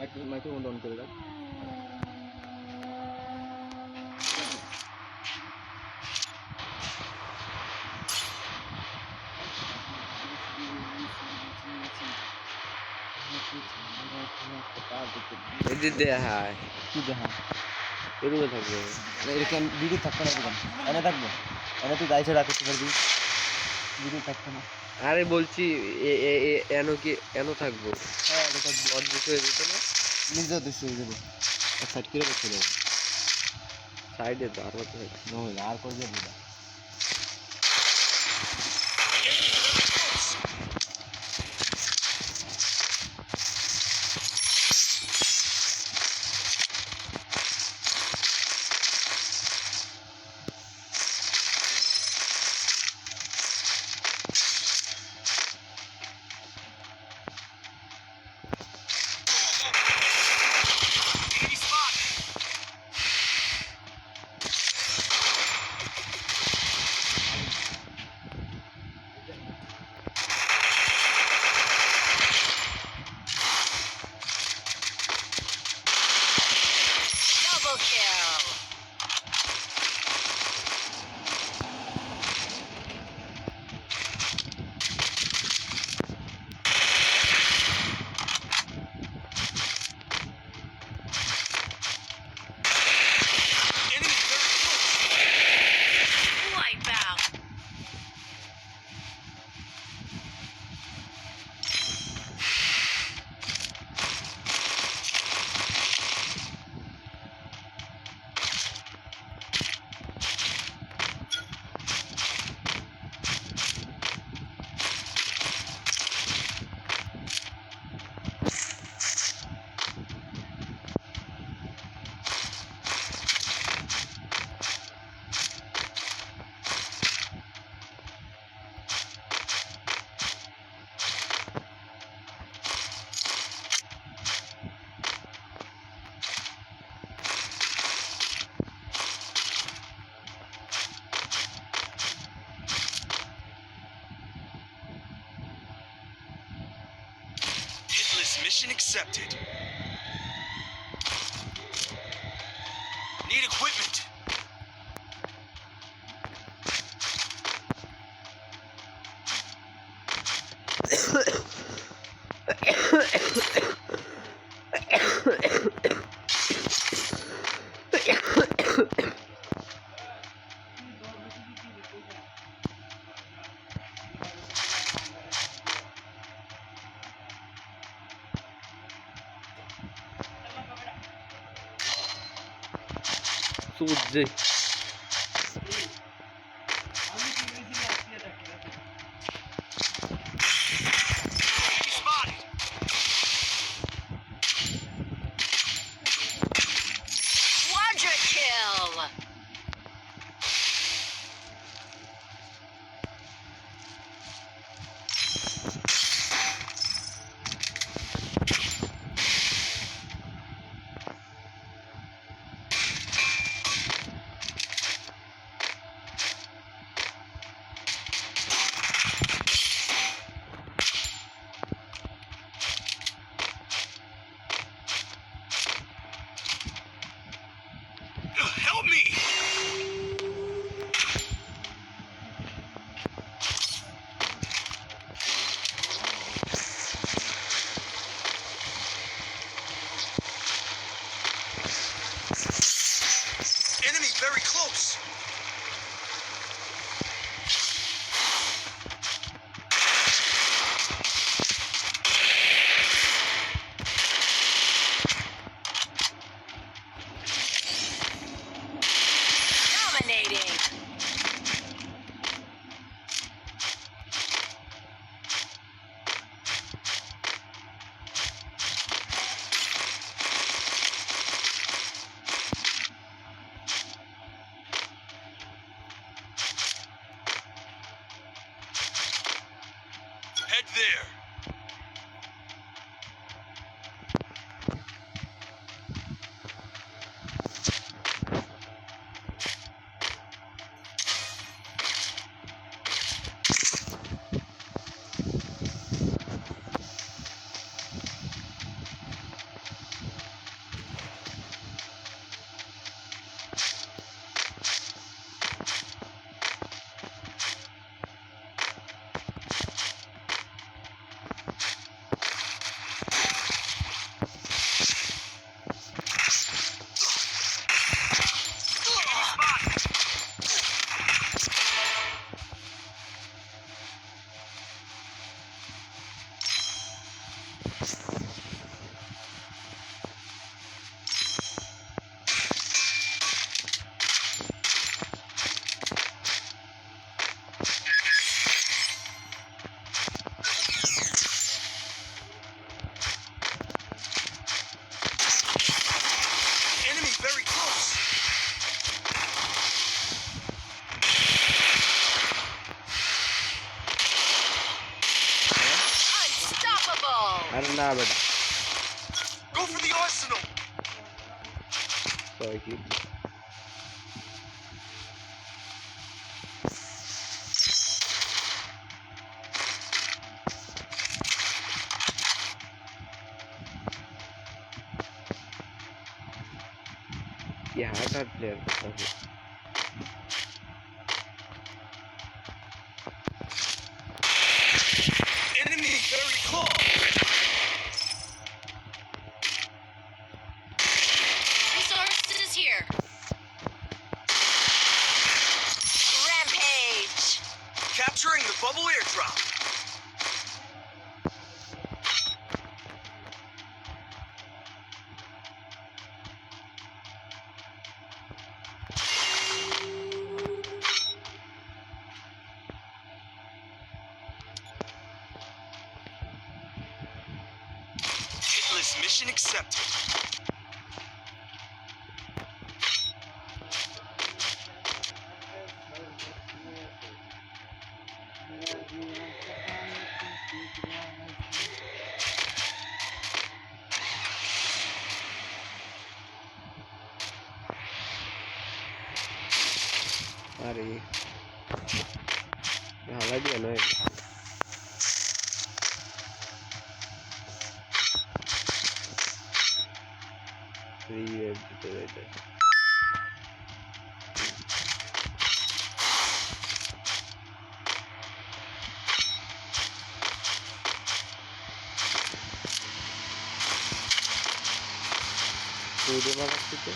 Microphone on করে দাও। এদিক দিয়ে হায় কি দেখা এরকম থাকবে এরকম ভিডিও থাকতো না এরকম এনে থাকবো এনে তুই গাইছে রাখতে পারবি ভিডিও থাকতো না। আরে বলছি এনো কি এনো থাকবো হ্যাঁ এটা থাকবো অদৃশ্য হয়ে যেত না নিজের দৃশ্য হয়ে যাবে এক সাইড করে রাখতে হবে সাইডে তো আর কত নহলে আর করে যাবো না। Double kill. Wipe out. Hitless mission accepted. Need equipment. সূর্যে Spotted. Quadra kill. Enemy very close. Unstoppable. আরে না বেটা Go for the arsenal. সবাই কি কি হার্ড প্লেয়ার করতে Enemy very close. Resources here. Rampage. Capturing the bubble airdrop. Hitless mission accepted. আরে ভালো দিয়ে নয় রিওয়েব দিতে হইছে পুরো বানাচ্ছিতে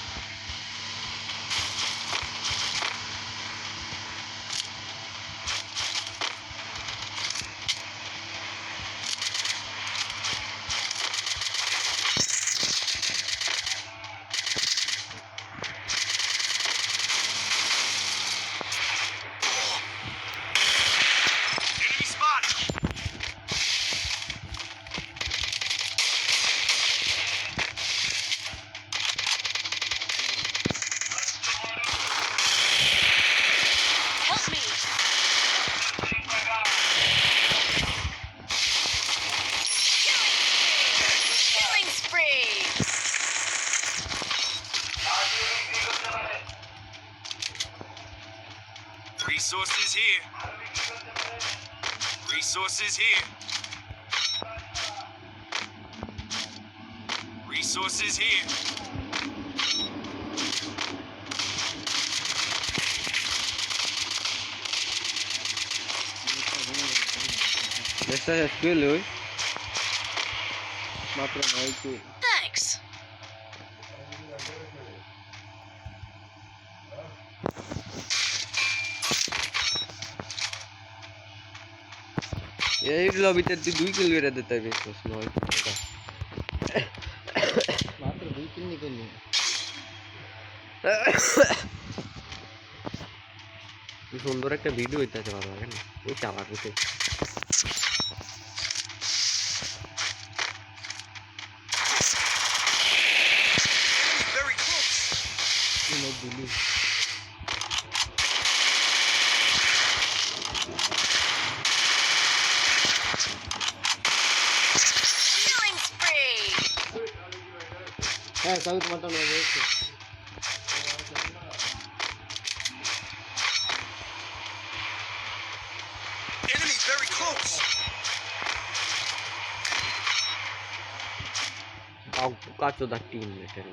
Enemy spotted. Help me. Killing spree. Resources here. Resources here. Resources here. Esta es fuel hoy. মাত্র 9 কিল Thanks. এই লবিতে তুই 2 কিল করে দিতে পারিস 9 মাত্র 2-3 নি করলি কি সুন্দর একটা ভিডিও হইতাছে ভালো লাগে না এই চালা করতে Very close. তুই লোক দিলি Killing spree. হ্যাঁ তাহলে তোমারটা নয় হয়েছে Enemy very close. কাচো দা টিম এটার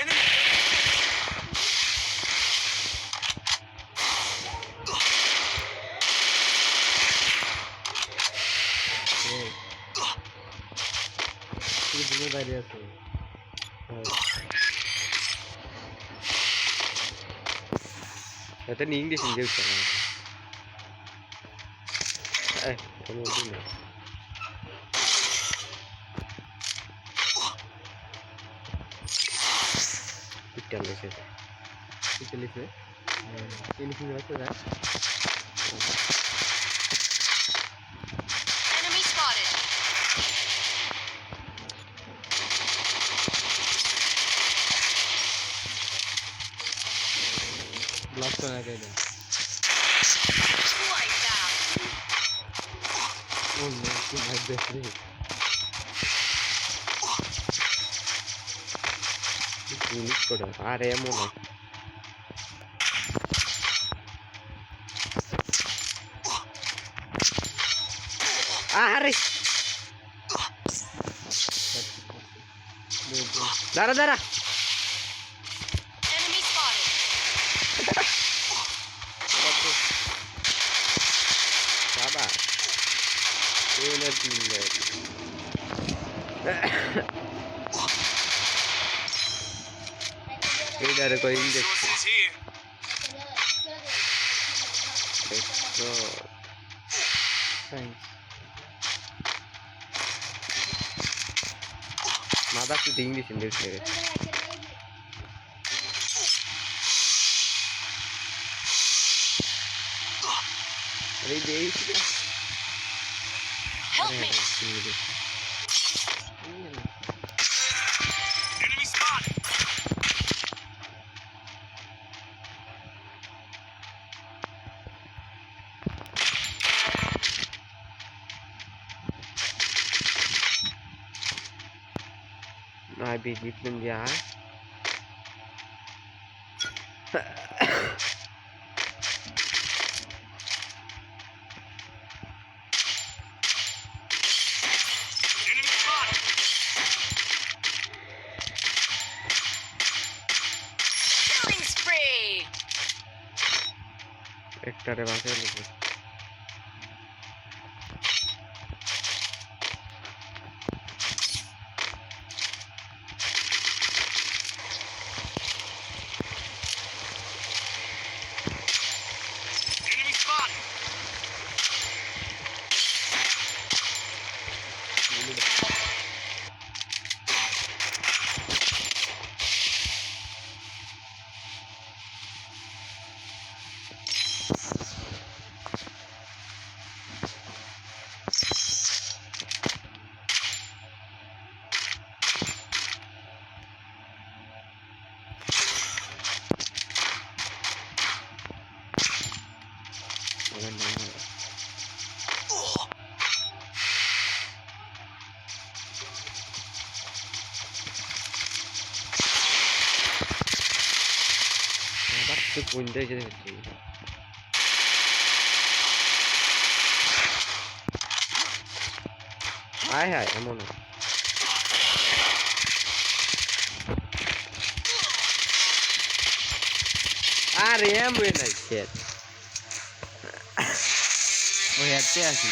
Enemy. তাড়াতাড়ি আছে এতে ইংলিশ ইংলিশ উঠছে না কোনো দিন না পিটার লেছে কিছু লিখে ফিনিশিং রাখতে যায় Enemy spotted. ব্লক করে রাখে দেন Lights out. ও নো কি ভাই দেখলি ইংলিশ করে আর এমন না আরে দাঁড়া দাঁড়া Enemy spotted. বাবা এনার্জি এইটারে কই ইনজেক্ট Resources here. তো থ্যাঙ্কস মাদা তো ইংলিশ ইংলিশ করে আরে দেই Help me. Enemy spotted. I be different yeah Enemy spotted. Killing spree. একটারে বাঁচাই নেব Enemy spotted. আবার তো কোনটাই যেতে হচ্ছে হায় হায় এমন আরে এমন নাই শেট ওই হ্যাটতে আসি